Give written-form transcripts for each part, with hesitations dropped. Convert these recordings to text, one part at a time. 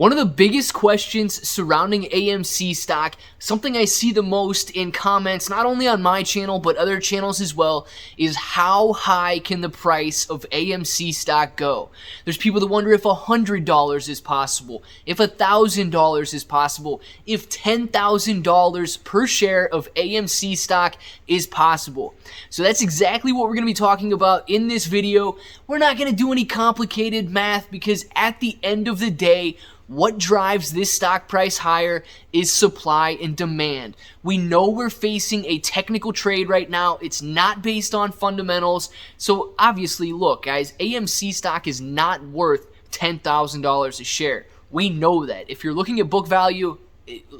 One of the biggest questions surrounding AMC stock, something I see the most in comments, not only on my channel, but other channels as well, is how high can the price of AMC stock go? There's people that wonder if $100 is possible, if $1,000 is possible, if $10,000 per share of AMC stock is possible. So that's exactly what we're going to be talking about in this video. We're not going to do any complicated math because at the end of the day, what drives this stock price higher is supply and demand. We know we're facing a technical trade right now. It's not based on fundamentals. So obviously, look, guys, AMC stock is not worth $10,000 a share. We know that. If you're looking at book value,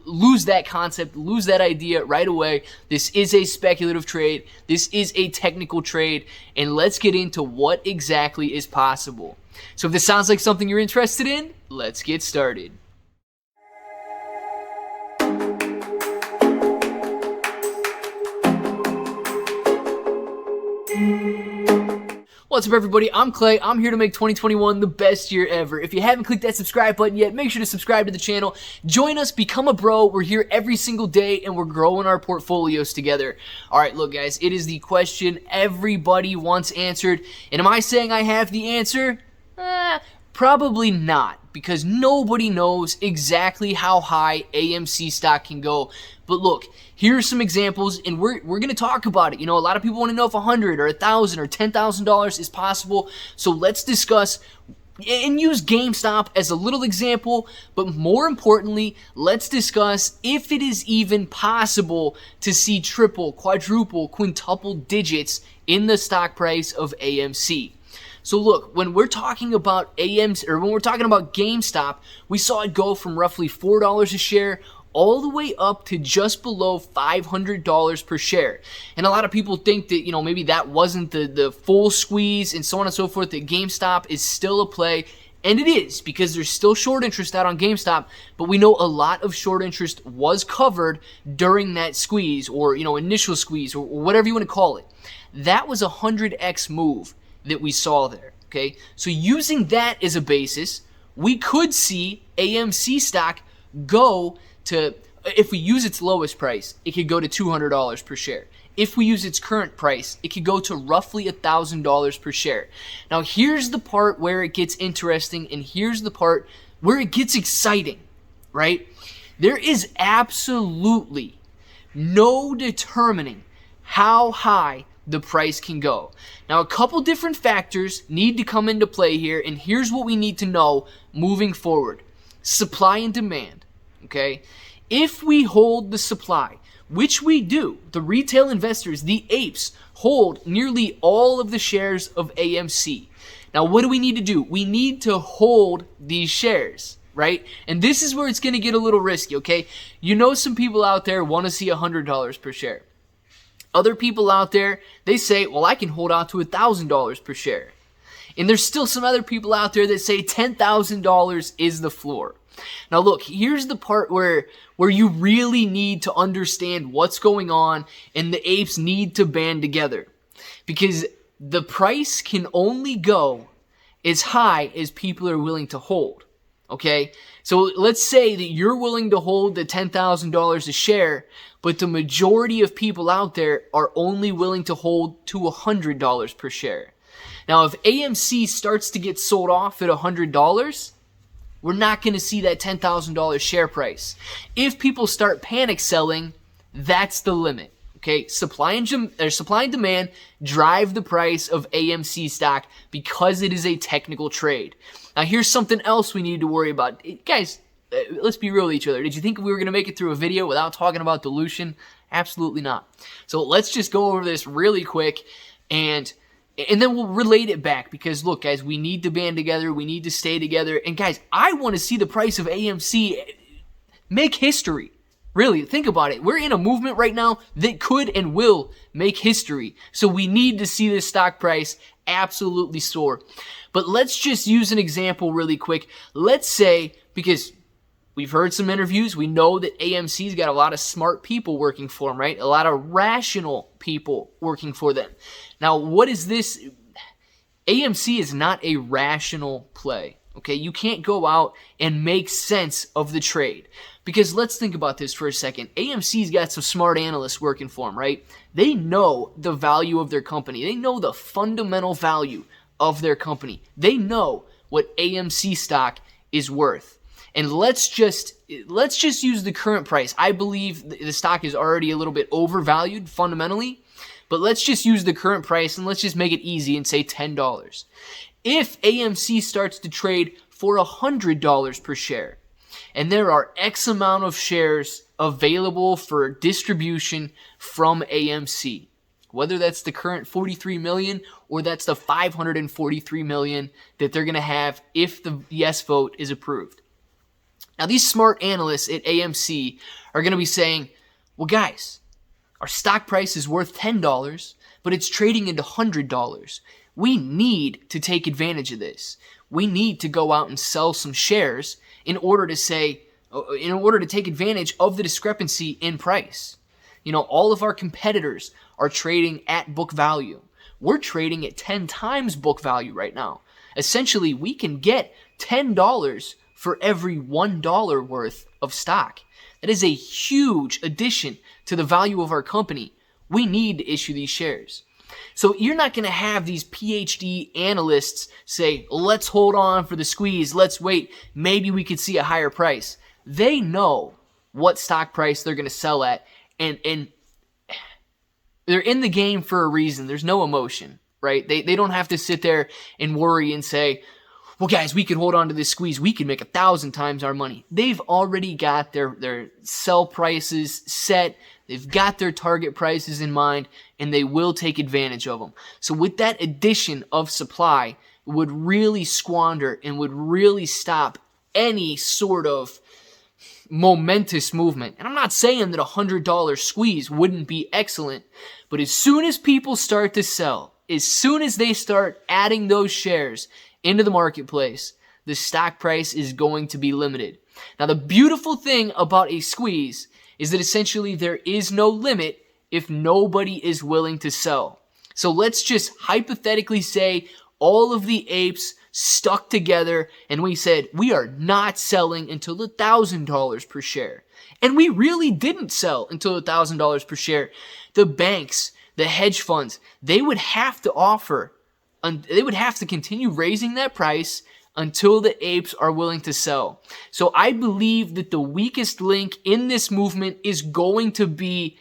lose that concept, lose that idea right away. This is a speculative trade. This is a technical trade. And let's get into what exactly is possible. So if this sounds like something you're interested in, let's get started. What's up, everybody? I'm Clay. I'm here to make 2021 the best year ever. If you haven't clicked that subscribe button yet, make sure to subscribe to the channel. Join us, become a bro. We're here every single day, and we're growing our portfolios together. All right, look, guys, it is the question everybody wants answered. And am I saying I have the answer? Probably not, because nobody knows exactly how high AMC stock can go. But look, here are some examples, and we're going to talk about it. You know, a lot of people want to know if $100 or $1,000 or $10,000 is possible. So let's discuss and use GameStop as a little example, but more importantly, let's discuss if it is even possible to see triple, quadruple, quintuple digits in the stock price of AMC. So look, when we're talking about AMC, or when we're talking about GameStop, we saw it go from roughly $4 a share all the way up to just below $500 per share. And a lot of people think that, you know, maybe that wasn't the full squeeze and so on and so forth, that GameStop is still a play. And it is, because there's still short interest out on GameStop, but we know a lot of short interest was covered during that squeeze, or, you know, initial squeeze, or whatever you want to call it. That was a 100x move that we saw there, okay? So using that as a basis, we could see AMC stock go to, if we use its lowest price, it could go to $200 per share. If we use its current price, it could go to roughly $1,000 per share. Now, here's the part where it gets interesting, and here's the part where it gets exciting, right? There is absolutely no determining how high the price can go. Now, a couple different factors need to come into play here, and here's what we need to know moving forward. Supply and demand, okay? If we hold the supply, which we do, the retail investors, the apes, hold nearly all of the shares of AMC. Now, what do we need to do? We need to hold these shares, right? And this is where it's going to get a little risky, okay? You know, some people out there want to see $100 per share. Other people out there, they say, well, I can hold on to $1,000 per share. And there's still some other people out there that say $10,000 is the floor. Now, look, here's the part where you really need to understand what's going on, and the apes need to band together. Because the price can only go as high as people are willing to hold. Okay, so let's say that you're willing to hold the $10,000 a share, but the majority of people out there are only willing to hold to $100 per share. Now, if AMC starts to get sold off at $100, we're not going to see that $10,000 share price. If people start panic selling, that's the limit. Okay, supply and demand drive the price of AMC stock because it is a technical trade. Now, here's something else we need to worry about. Guys, let's be real with each other. Did you think we were going to make it through a video without talking about dilution? Absolutely not. So let's just go over this really quick, and then we'll relate it back, because look, guys, we need to band together. We need to stay together. And guys, I want to see the price of AMC make history. Really, think about it. We're in a movement right now that could and will make history. So we need to see this stock price absolutely soar. But let's just use an example really quick. Let's say, because we've heard some interviews, we know that AMC's got a lot of smart people working for them, right? A lot of rational people working for them. Now, what is this? AMC is not a rational play, Okay, you can't go out and make sense of the trade. Because let's think about this for a second. AMC's got some smart analysts working for them, right? They know the value of their company. They know the fundamental value of their company. They know what AMC stock is worth. And let's just use the current price. I believe the stock is already a little bit overvalued fundamentally, but let's just use the current price and let's just make it easy and say $10. If AMC starts to trade for $100 per share, and there are X amount of shares available for distribution from AMC, whether that's the current 43 million or that's the 543 million that they're going to have if the yes vote is approved. Now, these smart analysts at AMC are going to be saying, well, guys, our stock price is worth $10, but it's trading into $100. We need to take advantage of this. We need to go out and sell some shares in order to take advantage of the discrepancy in price. You know, all of our competitors are trading at book value. We're trading at 10 times book value right now. Essentially, we can get $10 for every $1 worth of stock. That is a huge addition to the value of our company. We need to issue these shares. So you're not going to have these PhD analysts say, let's hold on for the squeeze, let's wait, maybe we could see a higher price. They know what stock price they're going to sell at, and they're in the game for a reason. There's no emotion, right? They don't have to sit there and worry and say, well, guys, we could hold on to this squeeze. We could make 1,000 times our money. They've already got their sell prices set. They've got their target prices in mind, and they will take advantage of them. So with that addition of supply, would really squander and would really stop any sort of momentous movement. And I'm not saying that $100 squeeze wouldn't be excellent, but as soon as people start to sell, as soon as they start adding those shares into the marketplace, the stock price is going to be limited. Now, the beautiful thing about a squeeze is that essentially there is no limit if nobody is willing to sell. So let's just hypothetically say all of the apes stuck together and we said we are not selling until $1,000 per share. And we really didn't sell until $1,000 per share. The banks, the hedge funds, they would have to continue raising that price until the apes are willing to sell. So I believe that the weakest link in this movement is going to be,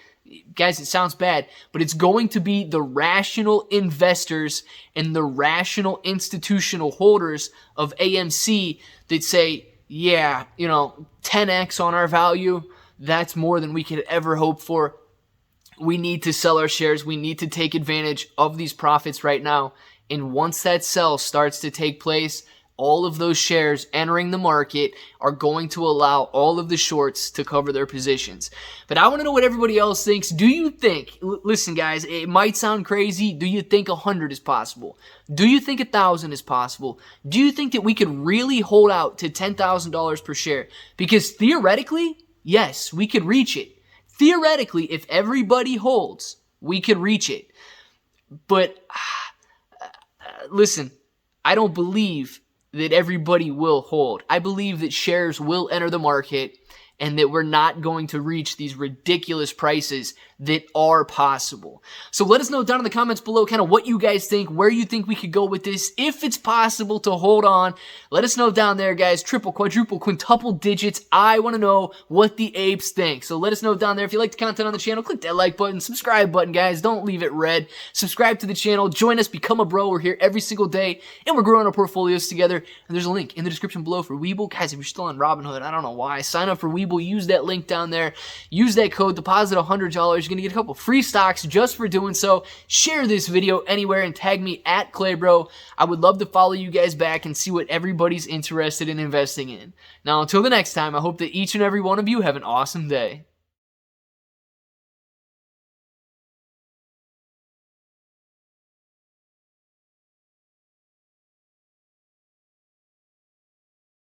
guys, it sounds bad, but it's going to be the rational investors and the rational institutional holders of AMC that say, yeah, 10x on our value, that's more than we could ever hope for. We need to sell our shares. We need to take advantage of these profits right now. And once that sell starts to take place, all of those shares entering the market are going to allow all of the shorts to cover their positions. But I want to know what everybody else thinks. Do you think, listen guys, it might sound crazy. Do you think 100 is possible? Do you think 1,000 is possible? Do you think that we could really hold out to $10,000 per share? Because theoretically, yes, we could reach it. Theoretically, if everybody holds, we could reach it. But listen, I don't believe that everybody will hold. I believe that shares will enter the market and that we're not going to reach these ridiculous prices that are possible. So let us know down in the comments below kind of what you guys think, where you think we could go with this, if it's possible to hold on. Let us know down there, guys. Triple, quadruple, quintuple digits. I want to know what the apes think. So let us know down there. If you like the content on the channel, click that like button, subscribe button, guys. Don't leave it red. Subscribe to the channel. Join us. Become a bro. We're here every single day, and we're growing our portfolios together. And there's a link in the description below for Webull. Guys, if you're still on Robinhood, I don't know why, sign up for Webull. Use that link down there. Use that code. Deposit $100. You're going to get a couple free stocks just for doing so. Share this video anywhere and tag me at Claybro. I would love to follow you guys back and see what everybody's interested in investing in. Now, until the next time, I hope that each and every one of you have an awesome day.